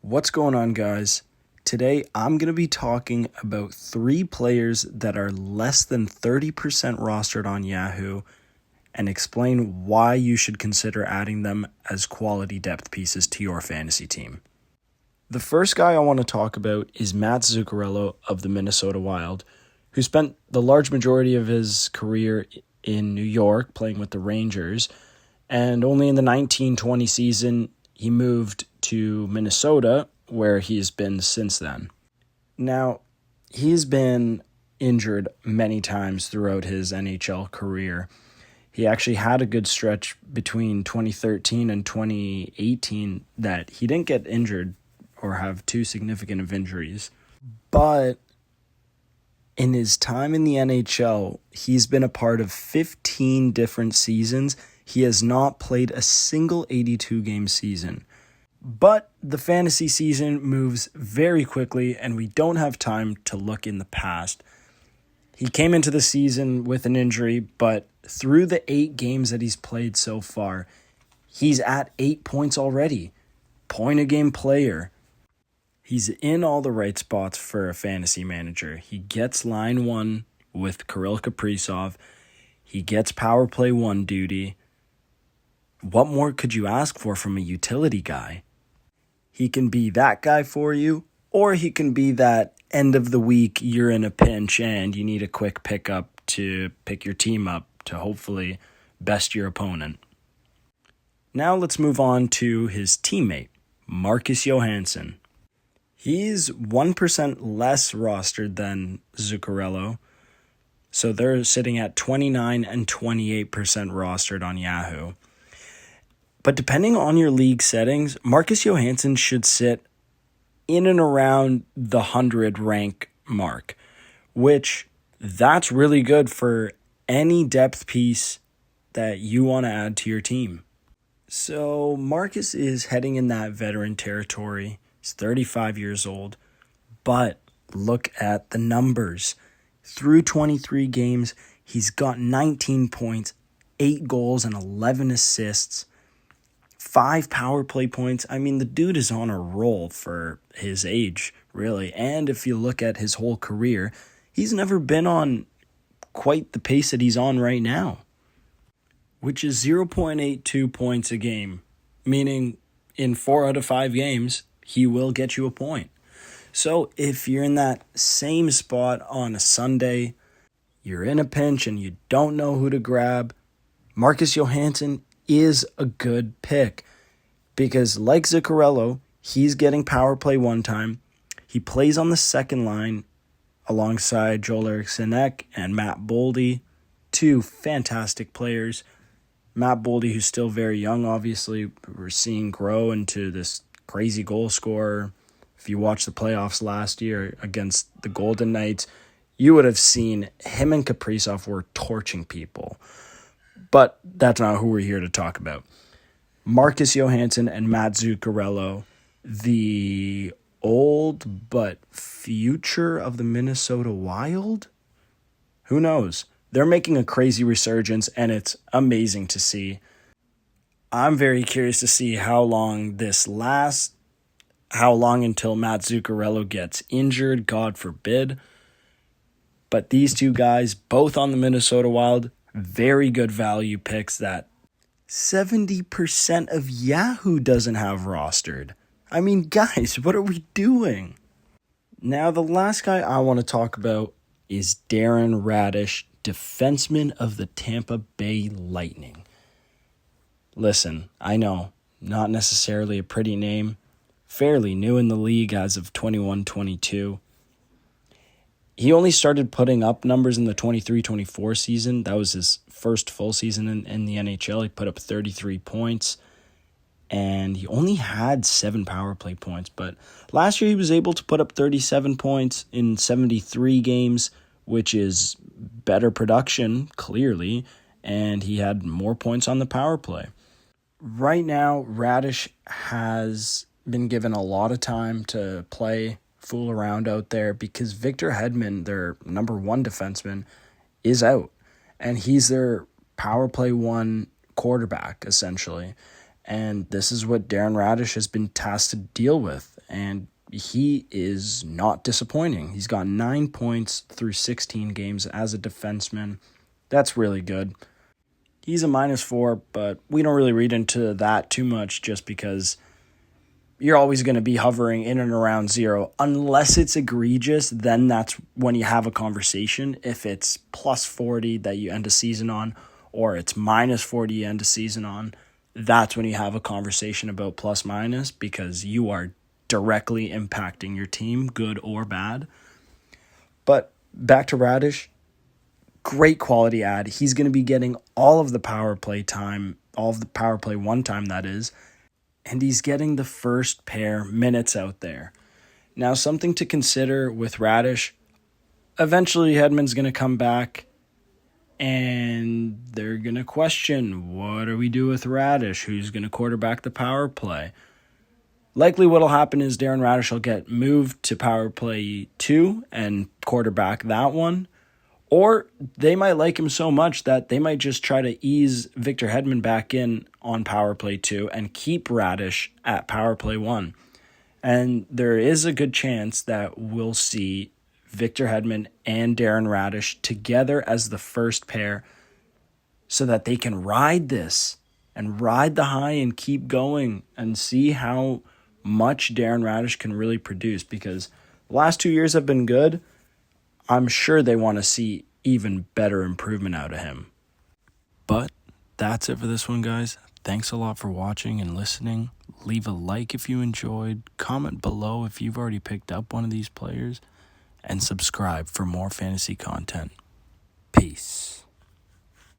What's going on, guys? Today, I'm going to be talking about 3 players that are less than 30% rostered on Yahoo and explain why you should consider adding them as quality depth pieces to your fantasy team. The first guy I want to talk about is Matt Zuccarello of the Minnesota Wild, who spent the large majority of his career in New York playing with the Rangers, and only in the 1920 season he moved to Minnesota, where he's been since then. Now, he's been injured many times throughout his NHL career. He actually had a good stretch between 2013 and 2018 that he didn't get injured or have too significant of injuries. But in his time in the NHL, he's been a part of 15 different seasons. He has not played a single 82-game season. But the fantasy season moves very quickly, and we don't have time to look in the past. He came into the season with an injury, but through the 8 games that he's played so far, he's at 8 points already. Point-a-game player. He's in all the right spots for a fantasy manager. He gets line 1 with Kirill Kaprizov. He gets power play 1 duty. What more could you ask for from a utility guy? He can be that guy for you, or he can be that end of the week you're in a pinch and you need a quick pickup to pick your team up to hopefully best your opponent. Now let's move on to his teammate, Marcus Johansson. He's 1% less rostered than Zuccarello, so they're sitting at 29 and 28% rostered on Yahoo. But depending on your league settings, Marcus Johansson should sit in and around the 100 rank mark, which that's really good for any depth piece that you want to add to your team. So Marcus is heading in that veteran territory. He's 35 years old, but look at the numbers. Through 23 games, he's got 19 points, 8 goals, and 11 assists. 5 power play points. I mean, the dude is on a roll for his age, really. And if you look at his whole career, he's never been on quite the pace that he's on right now, which is 0.82 points a game, meaning in 4 out of 5 games, he will get you a point. So if you're in that same spot on a Sunday, you're in a pinch and you don't know who to grab, Marcus Johansson is a good pick because, like Zuccarello, he's getting power play 1 time. He plays on the second line alongside Joel Eriksson Ek and Matt Boldy, 2 fantastic players. Matt Boldy, who's still very young, obviously, we're seeing grow into this crazy goal scorer. If you watched the playoffs last year against the Golden Knights, you would have seen him and Kaprizov were torching people. But that's not who we're here to talk about. Marcus Johansson and Matt Zuccarello, the old but future of the Minnesota Wild? Who knows? They're making a crazy resurgence, and it's amazing to see. I'm very curious to see how long this lasts, how long until Matt Zuccarello gets injured, God forbid. But these 2 guys, both on the Minnesota Wild, very good value picks that 70% of Yahoo doesn't have rostered. I mean, guys, what are we doing? Now, the last guy I want to talk about is Darren Raddysh, defenseman of the Tampa Bay Lightning. Listen, I know, not necessarily a pretty name, fairly new in the league as of 21-22. He only started putting up numbers in the 23-24 season. That was his first full season in the NHL. He put up 33 points, and he only had 7 power play points. But last year he was able to put up 37 points in 73 games, which is better production, clearly, and he had more points on the power play. Right now, Raddysh has been given a lot of time to play, fool around out there, because Victor Hedman, their number 1 defenseman, is out. And he's their power play 1 quarterback, essentially. And this is what Darren Raddysh has been tasked to deal with. and he is not disappointing. He's got 9 points through 16 games as a defenseman. That's really good. He's a -4, but we don't really read into that too much just because you're always going to be hovering in and around 0. Unless it's egregious, then that's when you have a conversation. If it's +40 that you end a season on, or it's -40 you end a season on, that's when you have a conversation about plus-minus, because you are directly impacting your team, good or bad. But back to Radish, great quality ad. He's going to be getting all of the power play time, all of the power play one time, that is, and he's getting the first pair minutes out there. Now, something to consider with Radish, eventually Hedman's going to come back, and they're going to question, what do we do with Radish? Who's going to quarterback the power play? Likely what will happen is Darren Radish will get moved to power play 2 and quarterback that one. Or they might like him so much that they might just try to ease Victor Hedman back in on power play 2 and keep Radish at power play 1. And there is a good chance that we'll see Victor Hedman and Darren Radish together as the first pair so that they can ride this and ride the high and keep going and see how much Darren Radish can really produce, because the last 2 years have been good. I'm sure they want to see even better improvement out of him. But that's it for this one, guys. Thanks a lot for watching and listening. Leave a like if you enjoyed, comment below if you've already picked up one of these players, and subscribe for more fantasy content. Peace.